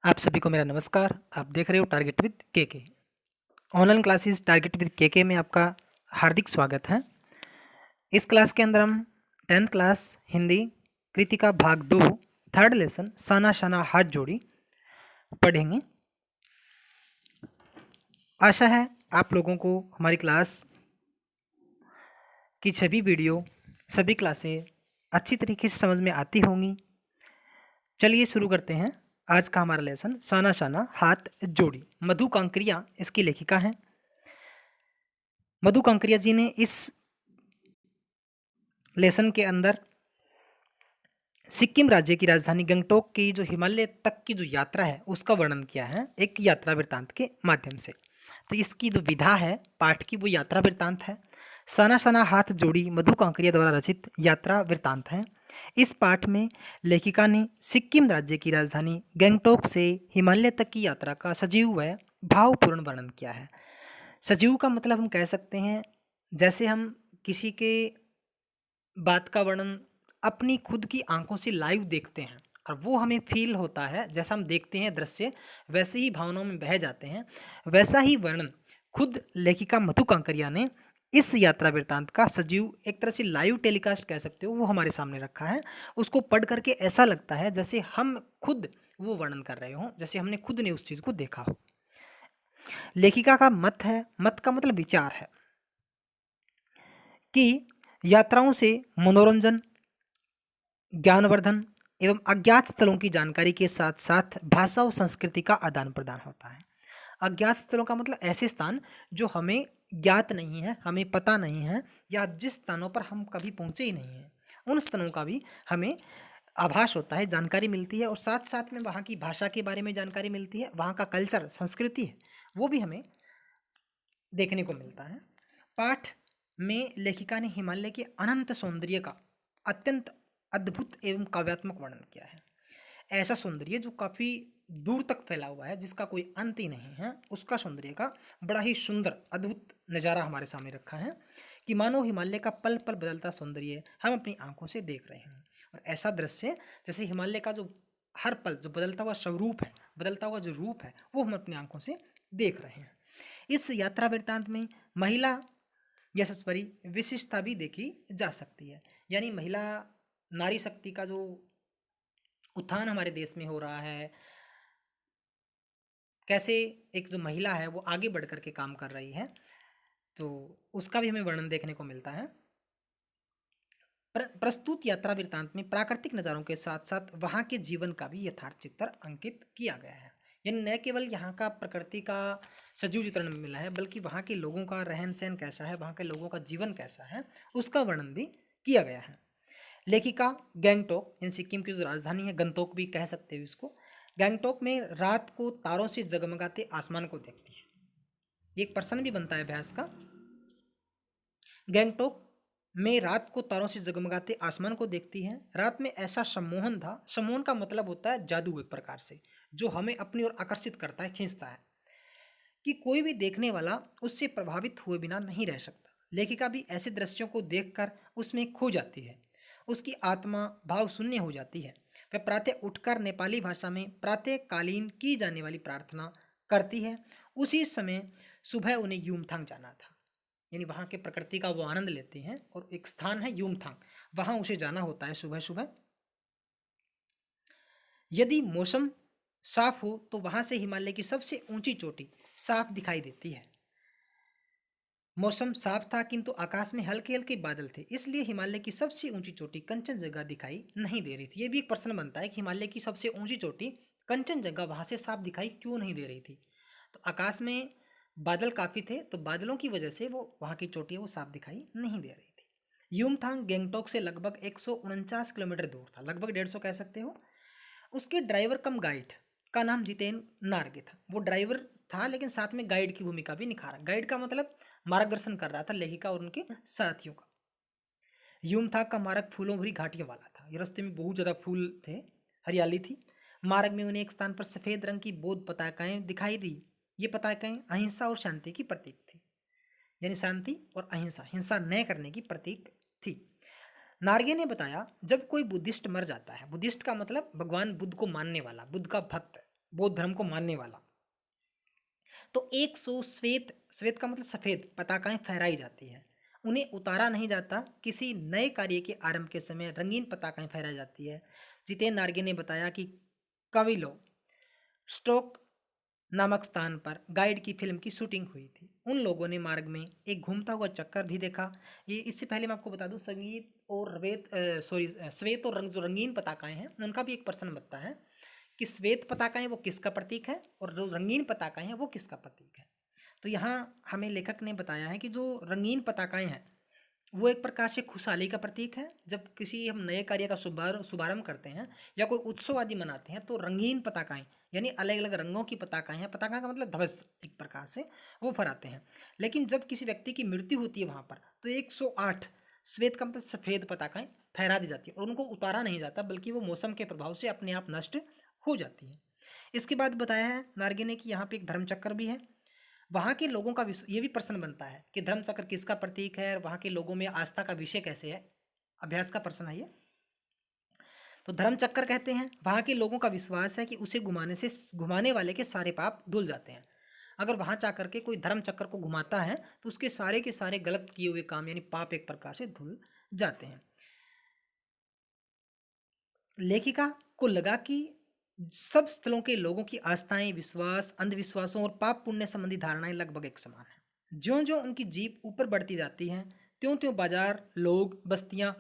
आप सभी को मेरा नमस्कार। आप देख रहे हो target with KK online classes. Target with KK में आपका हार्दिक स्वागत है। इस क्लास के अंदर हम 10th क्लास हिंदी कृतिका भाग 2 थर्ड लेसन साना शाना हाथ जोड़ी पढ़ेंगे। आशा है आप लोगों को हमारी क्लास की सभी वीडियो सभी क्लासें अच्छी तरीके से समझ में आती होंगी। चलिए शुरू करते हैं आज का हमारा लेसन साना शाना हाथ जोड़ी। मधु कांकरिया इसकी लेखिका हैं। मधु कांकरिया जी ने इस लेसन के अंदर सिक्किम राज्य की राजधानी गंगटोक की जो हिमालय तक की जो यात्रा है उसका वर्णन किया है एक यात्रा वृत्तांत के माध्यम से। तो इसकी जो विधा है पाठ की वो यात्रा वृत्तांत है। साना साना हाथ जोड़ी मधु कांकरिया द्वारा रचित यात्रा वृत्तांत है। इस पाठ में लेखिका ने सिक्किम राज्य की राजधानी गंगटोक से हिमालय तक की यात्रा का सजीव व भावपूर्ण वर्णन किया है। सजीव का मतलब हम कह सकते हैं जैसे हम किसी के बात का वर्णन अपनी खुद की आंखों से लाइव देखते हैं और वो हमें फील होता है, जैसा हम देखते हैं दृश्य वैसे ही भावनाओं में बह जाते हैं। वैसा ही वर्णन खुद लेखिका मधु कांकरिया ने इस यात्रा वृत्तांत का सजीव एक तरह से लाइव टेलीकास्ट कह सकते हो वो हमारे सामने रखा है। उसको पढ़ करके ऐसा लगता है जैसे हम खुद वो वर्णन कर रहे हों, जैसे हमने खुद ने उस चीज़ को देखा हो। लेखिका का मत है, मत का मतलब विचार है कि यात्राओं से मनोरंजन, ज्ञानवर्धन एवं अज्ञात स्थलों की जानकारी के साथ साथ भाषा और संस्कृति का आदान प्रदान होता है। अज्ञात स्थलों का मतलब ऐसे स्थान जो हमें ज्ञात नहीं है, हमें पता नहीं है, या जिस स्थानों पर हम कभी पहुंचे ही नहीं हैं उन स्थलों का भी हमें आभास होता है, जानकारी मिलती है और साथ साथ में वहाँ की भाषा के बारे में जानकारी मिलती है, वहाँ का कल्चर संस्कृति है वो भी हमें देखने को मिलता है। पाठ में लेखिका ने हिमालय के अनंत सौंदर्य का अत्यंत अद्भुत एवं काव्यात्मक वर्णन किया है। ऐसा सौंदर्य जो काफ़ी दूर तक फैला हुआ है, जिसका कोई अंत ही नहीं है, उसका सौंदर्य का बड़ा ही सुंदर अद्भुत नज़ारा हमारे सामने रखा है कि मानो हिमालय का पल पल बदलता सौंदर्य हम अपनी आंखों से देख रहे हैं। और ऐसा दृश्य जैसे हिमालय का जो हर पल जो बदलता हुआ स्वरूप है, बदलता हुआ जो रूप है, वो हम अपनी आंखों से देख रहे हैं। इस यात्रा वृत्तांत में महिला यशस्वी विशिष्टता भी देखी जा सकती है। यानी महिला नारी शक्ति का जो उत्थान हमारे देश में हो रहा है, कैसे एक जो महिला है वो आगे बढ़ कर के काम कर रही है, तो उसका भी हमें वर्णन देखने को मिलता है। प्रस्तुत यात्रा वृत्तांत में प्राकृतिक नज़ारों के साथ साथ वहाँ के जीवन का भी यथार्थ चित्र अंकित किया गया है। यानी न केवल यहाँ का प्रकृति का सजीव चित्रण मिला है, बल्कि वहाँ के लोगों का रहन सहन कैसा है, वहाँ के लोगों का जीवन कैसा है, उसका वर्णन भी किया गया है। लेखिका गैंगटोक इन सिक्किम की जो राजधानी है, गंगटोक भी कह सकते हो इसको, गैंगटोक में रात को तारों से जगमगाते आसमान को देखती है। एक प्रश्न भी बनता है अभ्यास का। गैंगटोक में रात को तारों से जगमगाते आसमान को देखती है। रात में ऐसा सम्मोहन था, सम्मोहन का मतलब होता है जादू एक प्रकार से, जो हमें अपनी ओर आकर्षित करता है, खींचता है, कि कोई भी देखने वाला उससे प्रभावित हुए बिना नहीं रह सकता। लेखिका भी ऐसे दृश्यों को देखकर उसमें खो जाती है, उसकी आत्मा भाव शून्य हो जाती है। वह प्रातः उठकर नेपाली भाषा में प्रातःकालीन की जाने वाली प्रार्थना करती है। उसी समय सुबह उन्हें यूमथांग जाना था, यानी वहाँ के प्रकृति का वो आनंद लेते हैं और एक स्थान है यूमथांग, वहाँ उसे जाना होता है सुबह सुबह। यदि मौसम साफ हो तो वहाँ से हिमालय की सबसे ऊंची चोटी साफ दिखाई देती है। मौसम साफ था किंतु आकाश में हल्के हल्के बादल थे, इसलिए हिमालय की सबसे ऊंची चोटी कंचनजंगा दिखाई नहीं दे रही थी। ये भी एक प्रश्न बनता है कि हिमालय की सबसे ऊंची चोटी कंचनजंगा वहाँ से साफ दिखाई क्यों नहीं दे रही थी। तो आकाश में बादल काफ़ी थे, तो बादलों की वजह से वो वहाँ की चोटी वो साफ दिखाई नहीं दे रही थी। यूमथांग गैंगटोक से लगभग 149 किलोमीटर दूर था, लगभग 150 कह सकते हो। उसके ड्राइवर कम गाइड का नाम जितेन नार्गे था। वो ड्राइवर था लेकिन साथ में गाइड की भूमिका भी निखा रहा। गाइड का मतलब मार्गदर्शन कर रहा था लेखिका और उनके साथियों का। यूमथांग का मार्ग फूलों भरी घाटियों वाला था। ये रास्ते में बहुत ज़्यादा फूल थे, हरियाली थी। मार्ग में उन्हें एक स्थान पर सफ़ेद रंग की बौद्ध पताकाएं दिखाई दी। ये पताकाएं अहिंसा और शांति की प्रतीक थी, यानी शांति और अहिंसा, हिंसा न करने की प्रतीक थी। नार्गे ने बताया जब कोई बुद्धिस्ट मर जाता है, बुद्धिस्ट का मतलब भगवान बुद्ध को मानने वाला, बुद्ध का भक्त, बौद्ध धर्म को मानने वाला। तो 100 श्वेत श्वेत का मतलब सफ़ेद पताकाएं फहराई जाती है। उन्हें उतारा नहीं जाता। किसी नए कार्य के आरंभ के समय रंगीन पताकाएं फहराई जाती है। जितेंद्र नार्गे ने बताया कि कविलो स्टोक नामक स्थान पर गाइड की फिल्म की शूटिंग हुई थी। उन लोगों ने मार्ग में एक घूमता हुआ चक्कर भी देखा। ये इससे पहले मैं आपको बता दूं, संगीत और श्वेत और जो रंगीन पताकाएं हैं उनका भी एक प्रश्न बनता है कि श्वेत पताकाएं वो किसका प्रतीक है और जो रंगीन पताकाएं हैं वो किसका प्रतीक है। तो यहाँ हमें लेखक ने बताया है कि जो रंगीन पताकाएं हैं वो एक प्रकार से खुशहाली का प्रतीक है। जब किसी हम नए कार्य का शुभारंभ करते हैं या कोई उत्सव आदि मनाते हैं तो रंगीन पताकाएं यानी अलग अलग रंगों की पताकाएं हैं, पताका का मतलब ध्वज एक प्रकार से, वो फहराते हैं। लेकिन जब किसी व्यक्ति की मृत्यु होती है वहाँ पर तो 108 श्वेत का मतलब सफ़ेद पताकाएं फहरा दी जाती है और उनको उतारा नहीं जाता, बल्कि वो मौसम के प्रभाव से अपने आप नष्ट हो जाती है। इसके बाद बताया है नार्गे ने कि यहाँ पे एक धर्मचक्र भी है। वहाँ के लोगों का ये भी प्रश्न बनता है कि धर्मचक्र किसका प्रतीक है और वहाँ के लोगों में आस्था का विषय कैसे है, अभ्यास का प्रश्न है ये। तो धर्मचक्र कहते हैं वहाँ के लोगों का विश्वास है कि उसे घुमाने वाले के सारे पाप धुल जाते हैं। अगर वहाँ जा करके कोई धर्मचक्र को घुमाता है तो उसके सारे के सारे गलत किए हुए काम यानी पाप एक प्रकार से धुल जाते हैं। लेखिका को लगा कि सब स्थलों के लोगों की आस्थाएं, विश्वास, अंधविश्वासों और पाप पुण्य संबंधी धारणाएं लगभग एक समान हैं। ज्यों ज्यों उनकी जीप ऊपर बढ़ती जाती है त्यों त्यों बाजार, लोग, बस्तियां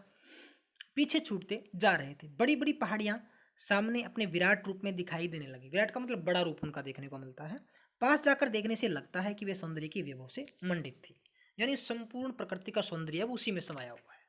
पीछे छूटते जा रहे थे। बड़ी बड़ी पहाड़ियां सामने अपने विराट रूप में दिखाई देने लगी। विराट का मतलब बड़ा रूप उनका देखने को मिलता है। पास जाकर देखने से लगता है कि वे सौंदर्य की वैभव से मंडित थी, यानी संपूर्ण प्रकृति का सौंदर्य उसी में समाया हुआ है।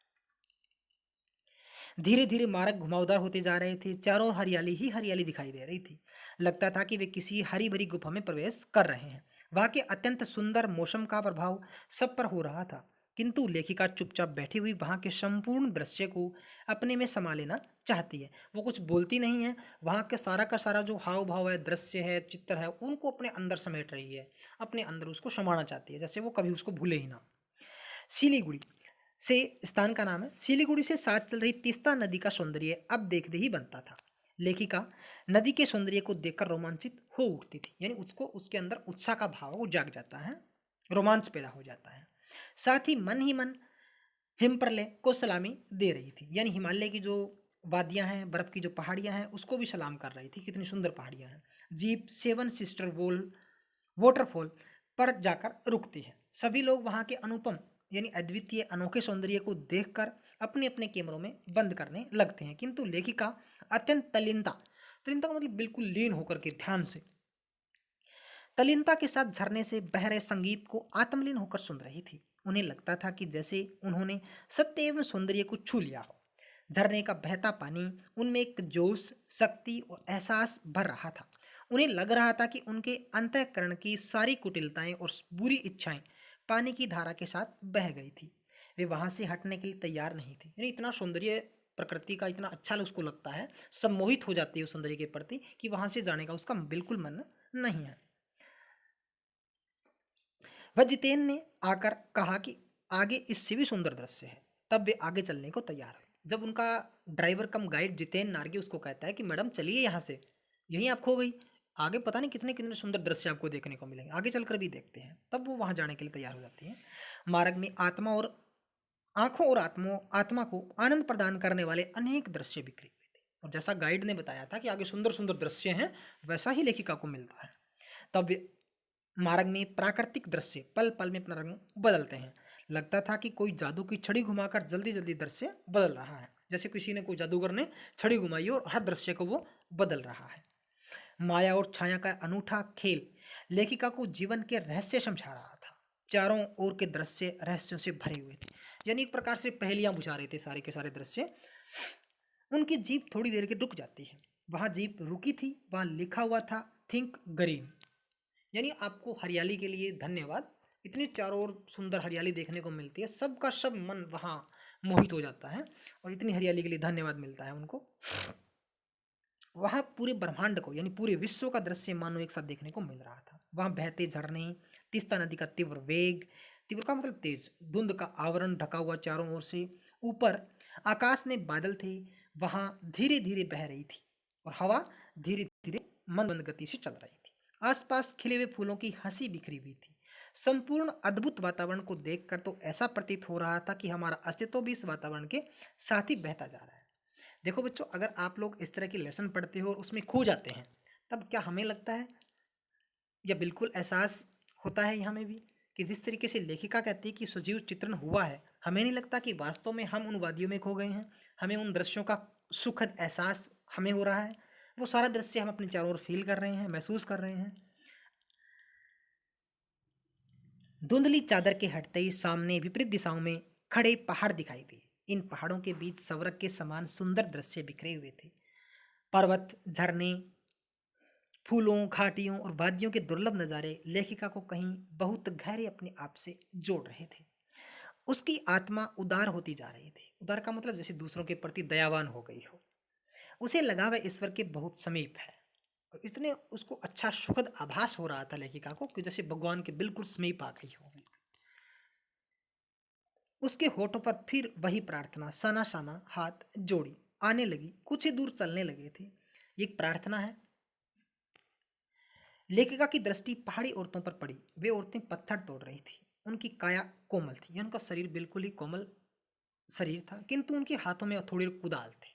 धीरे धीरे मार्ग घुमावदार होते जा रहे थे। चारों हरियाली ही हरियाली दिखाई दे रही थी। लगता था कि वे किसी हरी भरी गुफा में प्रवेश कर रहे हैं। वहाँ के अत्यंत सुंदर मौसम का प्रभाव सब पर हो रहा था, किंतु लेखिका चुपचाप बैठी हुई वहाँ के संपूर्ण दृश्य को अपने में समा लेना चाहती है। वो कुछ बोलती नहीं है, वहाँ का सारा जो हाव भाव है, दृश्य है, चित्र है, उनको अपने अंदर समेट रही है, अपने अंदर उसको समाना चाहती है, जैसे वो कभी उसको भूले ही ना। सिलीगुड़ी से स्थान का नाम है। सिलीगुड़ी से साथ चल रही तीस्ता नदी का सौंदर्य अब देखते ही बनता था। लेखिका नदी के सौंदर्य को देखकर रोमांचित हो उठती थी, यानी उसको उसके अंदर उत्साह का भाव वो जाग जाता है, रोमांच पैदा हो जाता है। साथ ही मन हिमप्रलय को सलामी दे रही थी, यानी हिमालय की जो वादियां हैं, बर्फ की जो पहाड़ियां हैं, उसको भी सलाम कर रही थी, कितनी सुंदर पहाड़ियां हैं। जीप सेवन सिस्टर वाटरफॉल पर जाकर रुकती है। सभी लोग वहाँ के अनुपम यानी अद्वितीय अनोखे सौंदर्य को देखकर अपने अपने कैमरों में बंद करने लगते हैं, किंतु लेखिका अत्यंत तल्लीनता तल्लीनता का मतलब बिल्कुल लीन होकर के ध्यान से तल्लीनता के साथ झरने से बह रहे संगीत को आत्मलीन होकर सुन रही थी। उन्हें लगता था कि जैसे उन्होंने सत्य एवं सौंदर्य को छू लिया हो। झरने का बहता पानी उनमें एक जोश, शक्ति और एहसास भर रहा था। उन्हें लग रहा था कि उनके अंतःकरण की सारी कुटिलताएं और बुरी इच्छाएं पानी की धारा के साथ बह गई थी। वे वहां से हटने के लिए तैयार नहीं थी, यानी इतना सौंदर्य प्रकृति का इतना अच्छा उसको लगता है, सम्मोहित हो जाती है उस सौंदर्य के प्रति कि वहां से जाने का उसका बिल्कुल मन नहीं है। वह जितेन ने आकर कहा कि आगे इससे भी सुंदर दृश्य है। तब वे आगे चलने को तैयार हुए। जब उनका ड्राइवर कम गाइड जितेन नार्गे उसको कहता है कि मैडम चलिए यहाँ से, यहीं आप खो गई, आगे पता नहीं कितने कितने सुंदर दृश्य आपको देखने को मिलेंगे, आगे चलकर भी देखते हैं। तब वो वहाँ जाने के लिए तैयार हो जाती है। मार्ग में आंखों और आत्मा को आनंद प्रदान करने वाले अनेक दृश्य बिखरे हुए थे, और जैसा गाइड ने बताया था कि आगे सुंदर सुंदर दृश्य हैं, वैसा ही लेखिका को मिलता है। तब वे मार्ग में प्राकृतिक दृश्य पल पल में अपना रंग बदलते हैं। लगता था कि कोई जादू की छड़ी घुमाकर जल्दी जल्दी दृश्य बदल रहा है, जैसे किसी ने कोई जादूगर ने छड़ी घुमाई और हर दृश्य को वो बदल रहा है। माया और छाया का अनूठा खेल लेखिका को जीवन के रहस्य समझा रहा था। चारों ओर के दृश्य रहस्यों से भरे हुए थे, यानी एक प्रकार से पहेलियां बुझा रहे थे सारे के सारे दृश्य। उनकी जीप थोड़ी देर के रुक जाती है। वहाँ जीप रुकी थी, वहाँ लिखा हुआ था थिंक ग्रीन, यानी आपको हरियाली के लिए धन्यवाद। इतनी चारों ओर सुंदर हरियाली देखने को मिलती है, सबका सब मन वहाँ मोहित हो जाता है और इतनी हरियाली के लिए धन्यवाद मिलता है उनको। वहाँ पूरे ब्रह्मांड को यानी पूरे विश्व का दृश्य मानो एक साथ देखने को मिल रहा था। वहाँ बहते झरने, तीस्ता नदी का तीव्र वेग, तीव्र का मतलब तेज, धुंध का आवरण ढका हुआ चारों ओर से, ऊपर आकाश में बादल थे, वहाँ धीरे धीरे बह रही थी और हवा धीरे धीरे मंद मंद गति से चल रही थी। आसपास खिले हुए फूलों की हंसी बिखरी हुई थी। संपूर्ण अद्भुत वातावरण को देखकर तो ऐसा प्रतीत हो रहा था कि हमारा अस्तित्व भी इस वातावरण के साथ ही बहता जा रहा है। देखो बच्चों, अगर आप लोग इस तरह की लेसन पढ़ते हो और उसमें खो जाते हैं, तब क्या हमें लगता है या बिल्कुल एहसास होता है यहाँ में भी कि जिस तरीके से लेखिका कहती है कि सजीव चित्रण हुआ है, हमें नहीं लगता कि वास्तव में हम उन वादियों में खो गए हैं? हमें उन दृश्यों का सुखद एहसास हमें हो रहा है। वो सारा दृश्य हम अपने चारों ओर फील कर रहे हैं, महसूस कर रहे हैं। धुंधली चादर के हटते ही सामने विपरीत दिशाओं में खड़े पहाड़ दिखाई दिए। इन पहाड़ों के बीच स्वर्ग के समान सुंदर दृश्य बिखरे हुए थे। पर्वत, झरने, फूलों, घाटियों और वादियों के दुर्लभ नज़ारे लेखिका को कहीं बहुत गहरे अपने आप से जोड़ रहे थे। उसकी आत्मा उदार होती जा रही थी। उदार का मतलब जैसे दूसरों के प्रति दयावान हो गई हो। उसे लगा वह ईश्वर के बहुत समीप है, और इसने उसको अच्छा सुखद आभास हो रहा था लेखिका को कि जैसे भगवान के बिल्कुल समीप आ गई हो। उसके होठों पर फिर वही प्रार्थना, साना साना हाथ जोड़ी आने लगी। कुछ ही दूर चलने लगे थे। ये एक प्रार्थना है। लेखिका की दृष्टि पहाड़ी औरतों पर पड़ी। वे औरतें पत्थर तोड़ रही थी। उनकी काया कोमल थी, या उनका शरीर बिल्कुल ही कोमल शरीर था, किंतु उनके हाथों में थोड़े कुदाल थे।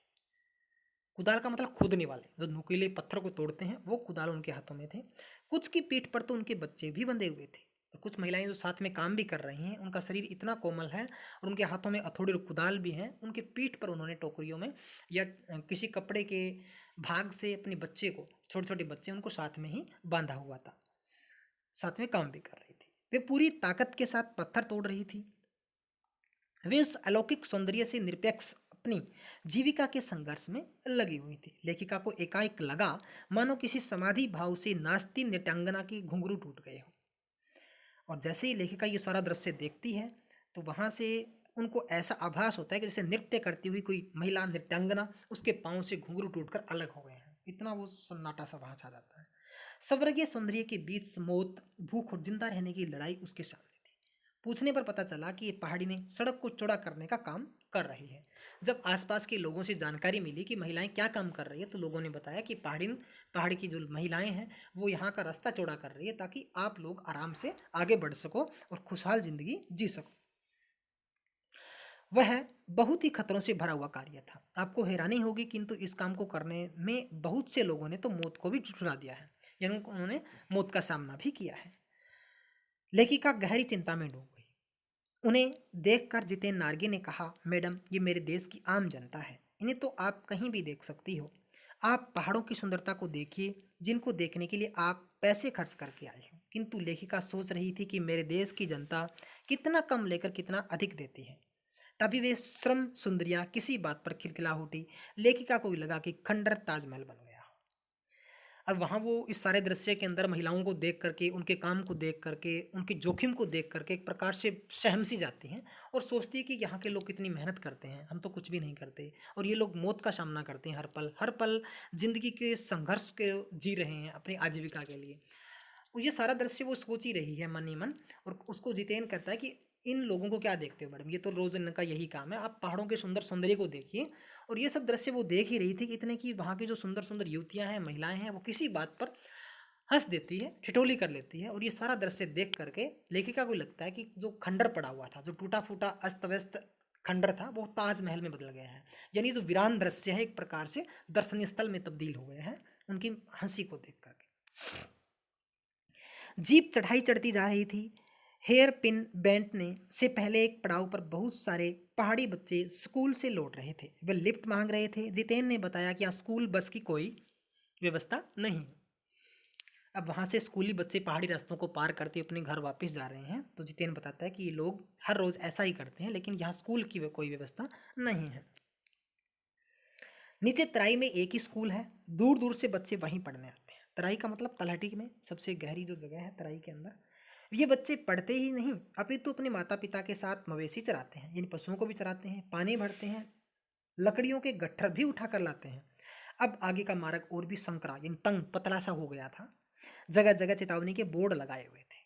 कुदाल का मतलब खोदने वाले, जो नुकीले पत्थर को तोड़ते हैं, वो कुदाल उनके हाथों में थे। कुछ की पीठ पर तो उनके बच्चे भी बंधे हुए थे, और कुछ महिलाएं जो साथ में काम भी कर रही हैं, उनका शरीर इतना कोमल है और उनके हाथों में हथौड़े और कुदाल भी हैं। उनके पीठ पर उन्होंने टोकरियों में या किसी कपड़े के भाग से अपने बच्चे को, छोटे छोटे बच्चे, उनको साथ में ही बांधा हुआ था। साथ में काम भी कर रही थी। वे पूरी ताकत के साथ पत्थर तोड़ रही थी। वे उस अलौकिक सौंदर्य से निरपेक्ष अपनी जीविका के संघर्ष में लगी हुई थी। लेखिका को एकाएक लगा मानो किसी समाधि भाव से नाचती नृत्यांगना के घुंघरू टूट गए हो। और जैसे ही लेखिका ये सारा दृश्य देखती है, तो वहाँ से उनको ऐसा आभास होता है कि जैसे नृत्य करती हुई कोई महिला नृत्यांगना, उसके पाँव से घुंघरू टूटकर अलग हो गए हैं। इतना वो सन्नाटा सा वहाँ छा जाता है। स्वर्गीय सौंदर्य के बीच मौत, भूख और जिंदा रहने की लड़ाई उसके सामने थी। पूछने पर पता चला कि ये पहाड़ी ने सड़क को चौड़ा करने का काम कर रही है। जब आसपास के लोगों से जानकारी मिली कि महिलाएं क्या काम कर रही है, तो लोगों ने बताया कि पहाड़ की जो महिलाएं हैं, वो यहाँ का रास्ता चौड़ा कर रही है ताकि आप लोग आराम से आगे बढ़ सको और खुशहाल जिंदगी जी सको। वह बहुत ही खतरों से भरा हुआ कार्य था। आपको हैरानी होगी, किंतु इस काम को करने में बहुत से लोगों ने तो मौत को भी झुठला दिया है, यानी उन्होंने मौत का सामना भी किया है। लेखिका गहरी चिंता में डूब गई। उन्हें देखकर जितेन नार्गी ने कहा, मैडम, ये मेरे देश की आम जनता है। इन्हें तो आप कहीं भी देख सकती हो। आप पहाड़ों की सुंदरता को देखिए, जिनको देखने के लिए आप पैसे खर्च करके आए हो। किंतु लेखिका सोच रही थी कि मेरे देश की जनता कितना कम लेकर कितना अधिक देती है। तभी वे श्रम सुंदरिया किसी बात पर खिलखिला उठी। लेखिका को लगा कि खंडर ताजमहल बन गया। अब वहाँ वो इस सारे दृश्य के अंदर महिलाओं को देख करके, उनके काम को देख करके, उनके जोखिम को देख करके एक प्रकार से सहम सी जाती हैं और सोचती है कि यहाँ के लोग कितनी मेहनत करते हैं, हम तो कुछ भी नहीं करते, और ये लोग मौत का सामना करते हैं हर पल जिंदगी के संघर्ष के जी रहे हैं अपनी आजीविका के लिए। ये सारा दृश्य वो सोच ही रही है मन ही मन। और उसको जितेन कहता है कि इन लोगों को क्या देखते हो मैडम, ये तो रोज इनका यही काम है, आप पहाड़ों के सुंदर सौंदर्य को देखिए। और ये सब दृश्य वो देख ही रही थी कि इतने की वहाँ की जो सुंदर सुंदर युवतियाँ हैं, महिलाएं हैं, वो किसी बात पर हंस देती है, ठिठोली कर लेती है। और ये सारा दृश्य देख करके लेखिका को लगता है कि जो खंडर पड़ा हुआ था, जो टूटा फूटा अस्त व्यस्त खंडर था, वो ताजमहल में बदल गया है। यानी जो वीरान दृश्य है, एक प्रकार से दर्शनीय स्थल में तब्दील हो गए हैं उनकी हंसी को देख करके। जीप चढ़ाई चढ़ती जा रही थी। हेयर पिन बैंटने से पहले एक पड़ाव पर बहुत सारे पहाड़ी बच्चे स्कूल से लौट रहे थे। वे लिफ्ट मांग रहे थे। जितेन ने बताया कि यहाँ स्कूल बस की कोई व्यवस्था नहीं। अब वहाँ से स्कूली बच्चे पहाड़ी रास्तों को पार करते अपने घर वापस जा रहे हैं। तो जितेन बताता है कि ये लोग हर रोज़ ऐसा ही करते हैं, लेकिन यहाँ स्कूल की कोई व्यवस्था नहीं है। नीचे तराई में एक ही स्कूल है। दूर दूर से बच्चे वहीं पढ़ने आते हैं। तराई का मतलब तलहटी में सबसे गहरी जो जगह है तराई के अंदर। ये बच्चे पढ़ते ही नहीं, अपितु अपने माता पिता के साथ मवेशी चराते हैं, यानी पशुओं को भी चराते हैं, पानी भरते हैं, लकड़ियों के गट्ठर भी उठा कर लाते हैं। अब आगे का मार्ग और भी संकरा, यानी तंग पतला सा हो गया था। जगह जगह चेतावनी के बोर्ड लगाए हुए थे।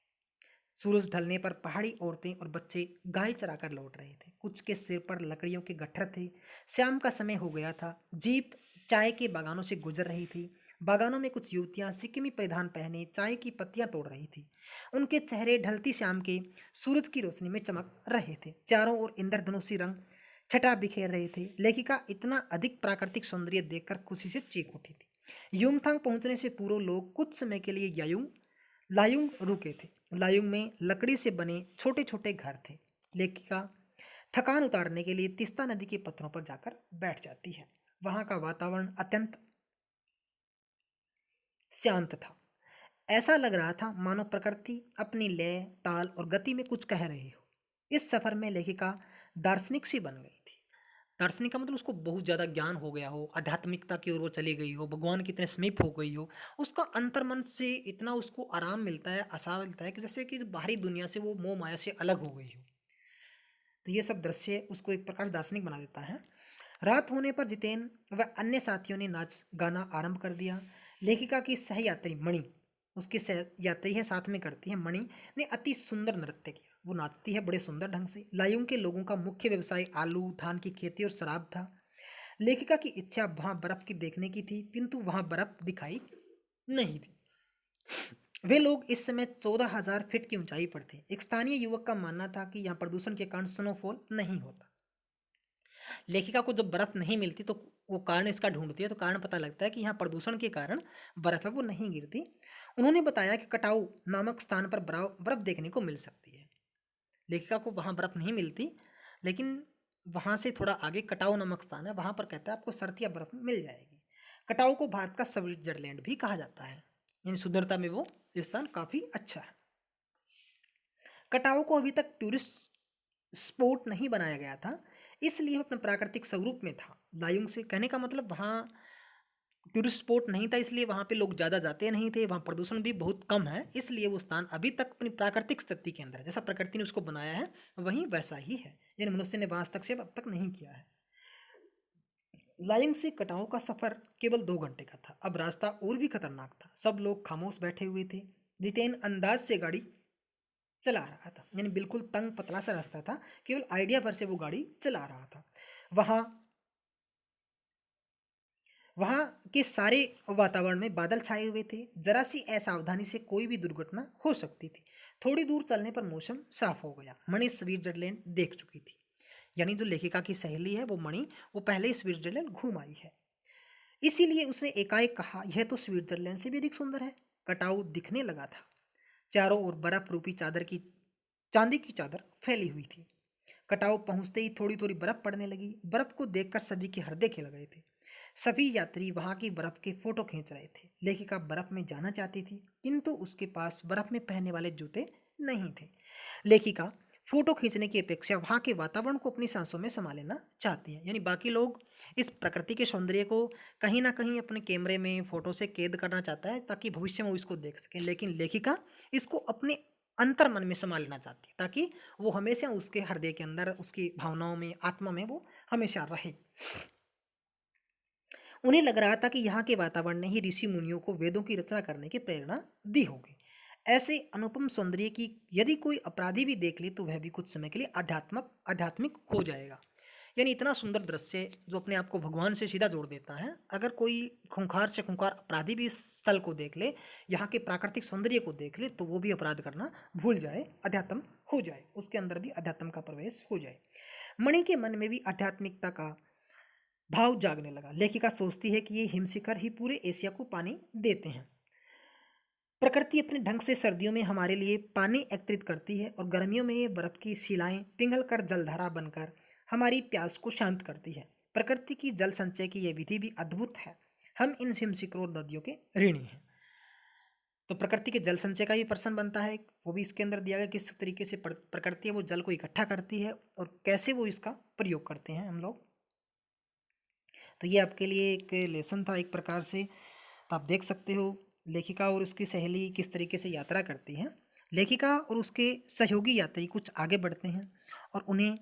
सूरज ढलने पर पहाड़ी औरतें और बच्चे गाय चराकर लौट रहे थे। कुछ के सिर पर लकड़ियों के गट्ठर थे। शाम का समय हो गया था। जीप चाय के बागानों से गुजर रही थी। बागानों में कुछ युवतियां सिक्किमी परिधान पहने चाय की पत्तियां तोड़ रही थी। उनके चेहरे ढलती शाम के सूरज की रोशनी में चमक रहे थे। चारों ओर इंद्रधनुषी रंग छटा बिखेर रहे थे। लेखिका इतना अधिक प्राकृतिक सौंदर्य देखकर खुशी से चीख उठी थी। युमथांग पहुंचने से पूर्व लोग कुछ समय के लिए लायुंग रुके थे। लायुंग में लकड़ी से बने छोटे छोटे घर थे। लेखिका थकान उतारने के लिए तीस्ता नदी के पत्थरों पर जाकर बैठ जाती है। वहां का वातावरण अत्यंत शांत था। ऐसा लग रहा था मानो प्रकृति अपनी लय, ताल और गति में कुछ कह रही हो। इस सफर में लेखिका दार्शनिक सी बन गई थी। दार्शनिक का मतलब उसको बहुत ज़्यादा ज्ञान हो गया हो, आध्यात्मिकता की ओर वो चली गई हो, भगवान की इतने समीप हो गई हो। उसका अंतर्मन से इतना उसको आराम मिलता है, आशा मिलता है कि जैसे कि बाहरी दुनिया से वो मोह माया से अलग हो गई हो। तो ये सब दृश्य उसको एक प्रकार दार्शनिक बना देता है। रात होने पर जितेन व अन्य साथियों ने नाच गाना आरंभ कर दिया। लेखिका की सहयात्री मणि, उसकी सह यात्री है, साथ में करती है, मणि ने अति सुंदर नृत्य किया। वो नाचती है बड़े सुंदर ढंग से। लायुंग के लोगों का मुख्य व्यवसाय आलू, धान की खेती और शराब था। लेखिका की इच्छा वहां बर्फ की देखने की थी, किंतु वहां बर्फ दिखाई नहीं थी। वे लोग इस समय 14,000 फीट की ऊंचाई पर थे। एक स्थानीय युवक का मानना था कि यहाँ प्रदूषण के कारण स्नोफॉल नहीं होता। लेखिका को जब बर्फ नहीं मिलती तो वो कारण इसका ढूंढती है, तो कारण पता लगता है कि यहाँ प्रदूषण के कारण बर्फ है वो नहीं गिरती। उन्होंने बताया कि कटाऊ नामक स्थान पर बर्फ देखने को मिल सकती है। लेखिका को वहाँ बर्फ नहीं मिलती, लेकिन वहाँ से थोड़ा आगे कटाऊ नामक स्थान है, वहाँ पर कहता है आपको सर्दी या बर्फ मिल जाएगी। कटाऊ को भारत का स्विट्जरलैंड भी कहा जाता है, यानी सुंदरता में वो स्थान काफ़ी अच्छा है। कटाऊ को अभी तक टूरिस्ट स्पॉट नहीं बनाया गया था, इसलिए अपने प्राकृतिक स्वरूप में था। लायुंग से कहने का मतलब वहाँ टूरिस्ट स्पॉट नहीं था, इसलिए वहाँ पे लोग ज़्यादा जाते नहीं थे, वहाँ प्रदूषण भी बहुत कम है, इसलिए वो स्थान अभी तक अपनी प्राकृतिक स्थिति के अंदर है। जैसा प्रकृति ने उसको बनाया है वहीं वैसा ही है, यानी मनुष्य ने वहाँ तक से अब तक नहीं किया है। लायुंग से कटाऊ का सफर केवल 2 घंटे का था। अब रास्ता और भी खतरनाक था। सब लोग खामोश बैठे हुए थे। जितेन अंदाज से गाड़ी चला रहा था, यानी बिल्कुल तंग पतला सा रास्ता था, केवल आइडिया पर से वो गाड़ी चला रहा था। वहाँ वहाँ के सारे वातावरण में बादल छाए हुए थे। जरा सी असावधानी से कोई भी दुर्घटना हो सकती थी। थोड़ी दूर चलने पर मौसम साफ हो गया। मणि स्विट्जरलैंड देख चुकी थी, यानी जो लेखिका की सहेली है वो मणि, वो पहले ही स्विट्जरलैंड घूम आई है। इसीलिए उसने एकाएक कहा, यह तो स्विट्जरलैंड से भी अधिक सुंदर है। कटाऊ दिखने लगा था। चारों ओर बर्फ रूपी चांदी की चादर फैली हुई थी। कटाऊ पहुंचते ही थोड़ी थोड़ी बर्फ पड़ने लगी। बर्फ को देखकर सभी के हृदय खिल गए थे। सभी यात्री वहां की बर्फ के फोटो खींच रहे थे। लेखिका बर्फ में जाना चाहती थी, किंतु उसके पास बर्फ में पहनने वाले जूते नहीं थे। लेखिका फोटो खींचने की अपेक्षा वहां के वातावरण को अपनी सांसों में समा लेना चाहती है, यानी बाकी लोग इस प्रकृति के सौंदर्य को कहीं ना कहीं अपने कैमरे में फोटो से कैद करना चाहता है ताकि भविष्य में वो इसको देख सकें, लेकिन लेखिका इसको अपने अंतर मन में समा लेना चाहती है ताकि वो हमेशा उसके हृदय के अंदर, उसकी भावनाओं में, आत्मा में वो हमेशा रहे। उन्हें लग रहा था कि यहाँ के वातावरण ने ही ऋषि मुनियों को वेदों की रचना करने की प्रेरणा दी होगी। ऐसे अनुपम सौंदर्य की यदि कोई अपराधी भी देख ले तो वह भी कुछ समय के लिए आध्यात्मिक हो जाएगा। यानी इतना सुंदर दृश्य जो अपने आप को भगवान से सीधा जोड़ देता है। अगर कोई खूंखार से खूंखार अपराधी भी इस स्थल को देख ले, यहाँ के प्राकृतिक सौंदर्य को देख ले, तो वो भी अपराध करना भूल जाए, अध्यात्म हो जाए, उसके अंदर भी अध्यात्म का प्रवेश हो जाए। मणि के मन में भी आध्यात्मिकता का भाव जागने लगा। लेखिका सोचती है कि ये हिमशिखर ही पूरे एशिया को पानी देते हैं। प्रकृति अपने ढंग से सर्दियों में हमारे लिए पानी एकत्रित करती है और गर्मियों में ये बर्फ की शिलाएं पिघल कर जलधारा बनकर हमारी प्यास को शांत करती है। प्रकृति की जल संचय की यह विधि भी अद्भुत है। हम इन हिमशिखरों और नदियों के ऋणी हैं। तो प्रकृति के जल संचय का भी प्रश्न बनता है, वो भी इसके अंदर दिया गया किस तरीके से प्रकृति है वो जल को इकट्ठा करती है और कैसे वो इसका प्रयोग करते हैं हम लोग। तो ये आपके लिए एक लेसन था एक प्रकार से। तो आप देख सकते हो लेखिका और उसकी सहेली किस तरीके से यात्रा करती हैं। लेखिका और उसके सहयोगी यात्री कुछ आगे बढ़ते हैं और उन्हें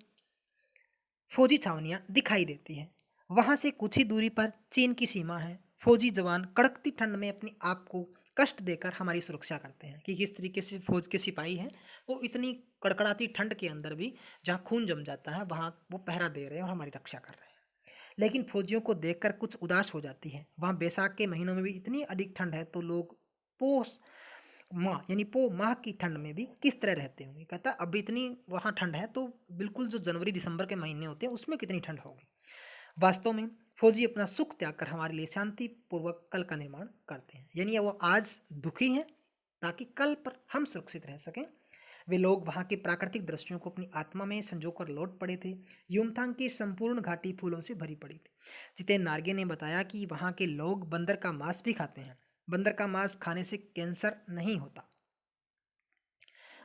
फौजी छावनियाँ दिखाई देती हैं। वहाँ से कुछ ही दूरी पर चीन की सीमा है। फौजी जवान कड़कती ठंड में अपने आप को कष्ट देकर हमारी सुरक्षा करते हैं कि किस तरीके से फौज के सिपाही हैं वो इतनी कड़कड़ाती ठंड के अंदर भी जहाँ खून जम जाता है वहाँ वो पहरा दे रहे हैं और हमारी रक्षा कर रहे हैं। लेकिन फौजियों को देखकर कुछ उदास हो जाती है। वहाँ बैसाख के महीनों में भी इतनी अधिक ठंड है तो लोग पोष माह यानी पो माह की ठंड में भी किस तरह रहते होंगे। कहता अब इतनी वहाँ ठंड है तो बिल्कुल जो जनवरी दिसंबर के महीने होते हैं उसमें कितनी ठंड होगी। वास्तव में फौजी अपना सुख त्याग कर हमारे लिए शांतिपूर्वक कल का निर्माण करते हैं, यानी वो आज दुखी हैं ताकि कल पर हम सुरक्षित रह सकें। वे लोग वहाँ के प्राकृतिक दृश्यों को अपनी आत्मा में संजोकर लौट पड़े थे। युमथांग की संपूर्ण घाटी फूलों से भरी पड़ी थी। जितेन नार्गे ने बताया कि वहाँ के लोग बंदर का मांस भी खाते हैं। बंदर का मांस खाने से कैंसर नहीं होता।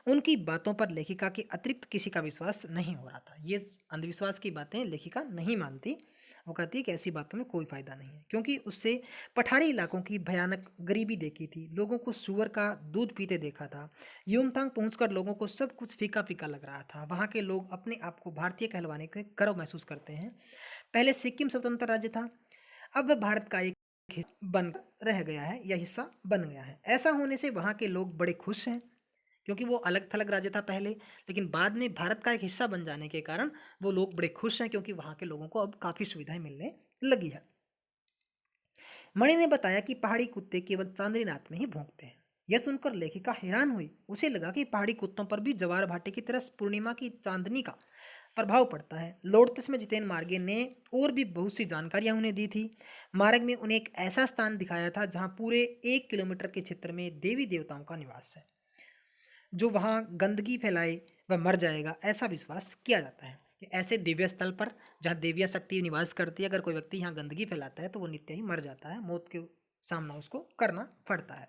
उनकी बातों पर लेखिका के अतिरिक्त किसी का विश्वास नहीं हो रहा था। ये अंधविश्वास की बातें लेखिका नहीं मानती। वो कहती है कि ऐसी बातों में कोई फायदा नहीं है, क्योंकि उससे पठारी इलाकों की भयानक गरीबी देखी थी, लोगों को सुअर का दूध पीते देखा था। युमथांग पहुंचकर लोगों को सब कुछ फीका फीका लग रहा था। वहाँ के लोग अपने आप को भारतीय कहलवाने के गर्व महसूस करते हैं। पहले सिक्किम स्वतंत्र राज्य था, अब वह भारत का एक बन रह गया है या हिस्सा बन गया है। ऐसा होने से वहाँ के लोग बड़े खुश हैं, क्योंकि वो अलग थलग राज्य था पहले, लेकिन बाद में भारत का एक हिस्सा बन जाने के कारण वो लोग बड़े खुश हैं, क्योंकि वहाँ के लोगों को अब काफ़ी सुविधाएं मिलने लगी है। मणि ने बताया कि पहाड़ी कुत्ते केवल चांदनी रात में ही भौंकते हैं। यह सुनकर लेखिका हैरान हुई। उसे लगा कि पहाड़ी कुत्तों पर भी जवार भाटे की तरह पूर्णिमा की चांदनी का प्रभाव पड़ता है। लौटते में जितेन मार्गे ने और भी बहुत सी जानकारियां उन्हें दी थी। मार्ग में उन्हें एक ऐसा स्थान दिखाया था जहां पूरे 1 किलोमीटर के क्षेत्र में देवी देवताओं का निवास है। जो वहाँ गंदगी फैलाए वह मर जाएगा, ऐसा विश्वास किया जाता है कि ऐसे दिव्य स्थल पर जहाँ देविया शक्ति निवास करती है, अगर कोई व्यक्ति यहाँ गंदगी फैलाता है तो वो नित्य ही मर जाता है, मौत के सामना उसको करना पड़ता है।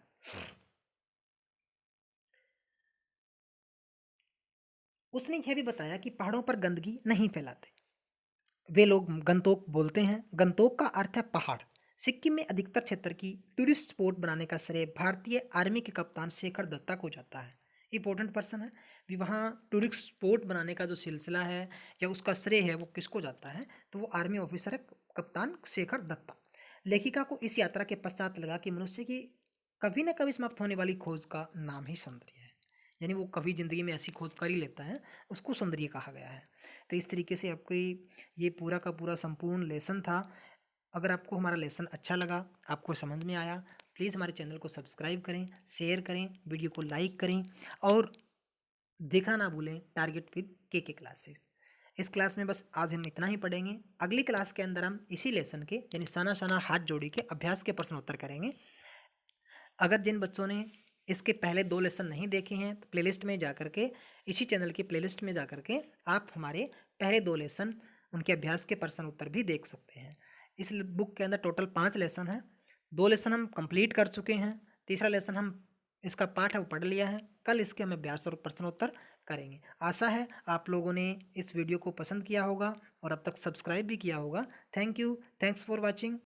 उसने यह भी बताया कि पहाड़ों पर गंदगी नहीं फैलाते। वे लोग गंतोक बोलते हैं। गंतोक का अर्थ है पहाड़। सिक्किम में अधिकतर क्षेत्र की टूरिस्ट स्पॉट बनाने का श्रेय भारतीय आर्मी के कप्तान शेखर दत्ता को जाता है। इंपॉर्टेंट पर्सन है भी। वहाँ टूरिस्ट स्पॉट बनाने का जो सिलसिला है या उसका श्रेय है वो किसको जाता है, तो वो आर्मी ऑफिसर है कप्तान शेखर दत्ता। लेखिका को इस यात्रा के पश्चात लगा कि मनुष्य की कभी न कभी समाप्त होने वाली खोज का नाम ही सौंदर्य है, यानी वो कभी ज़िंदगी में ऐसी खोज कर ही लेता है, उसको सौंदर्य कहा गया है। तो इस तरीके से आपकी ये पूरा का पूरा संपूर्ण लेसन था। अगर आपको हमारा लेसन अच्छा लगा, आपको समझ में आया, प्लीज़ हमारे चैनल को सब्सक्राइब करें, शेयर करें, वीडियो को लाइक करें और देखना ना भूलें टारगेट विद के क्लासेस। इस क्लास में बस आज हम इतना ही पढ़ेंगे। अगली क्लास के अंदर हम इसी लेसन के यानी सना सना हाथ जोड़ी के अभ्यास के प्रश्न उत्तर करेंगे। अगर जिन बच्चों ने इसके पहले 2 लेसन नहीं देखे हैं तो प्लेलिस्ट में जा कर के, इसी चैनल की प्लेलिस्ट में जा कर के आप हमारे पहले 2 लेसन उनके अभ्यास के प्रश्न उत्तर भी देख सकते हैं। इस बुक के अंदर टोटल 5 लेसन हैं। 2 लेसन हम कंप्लीट कर चुके हैं, तीसरा लेसन हम इसका पाठ है वो पढ़ लिया है। कल इसके हम अभ्यास और प्रश्नोत्तर करेंगे। आशा है आप लोगों ने इस वीडियो को पसंद किया होगा और अब तक सब्सक्राइब भी किया होगा। Thank you, thanks for watching.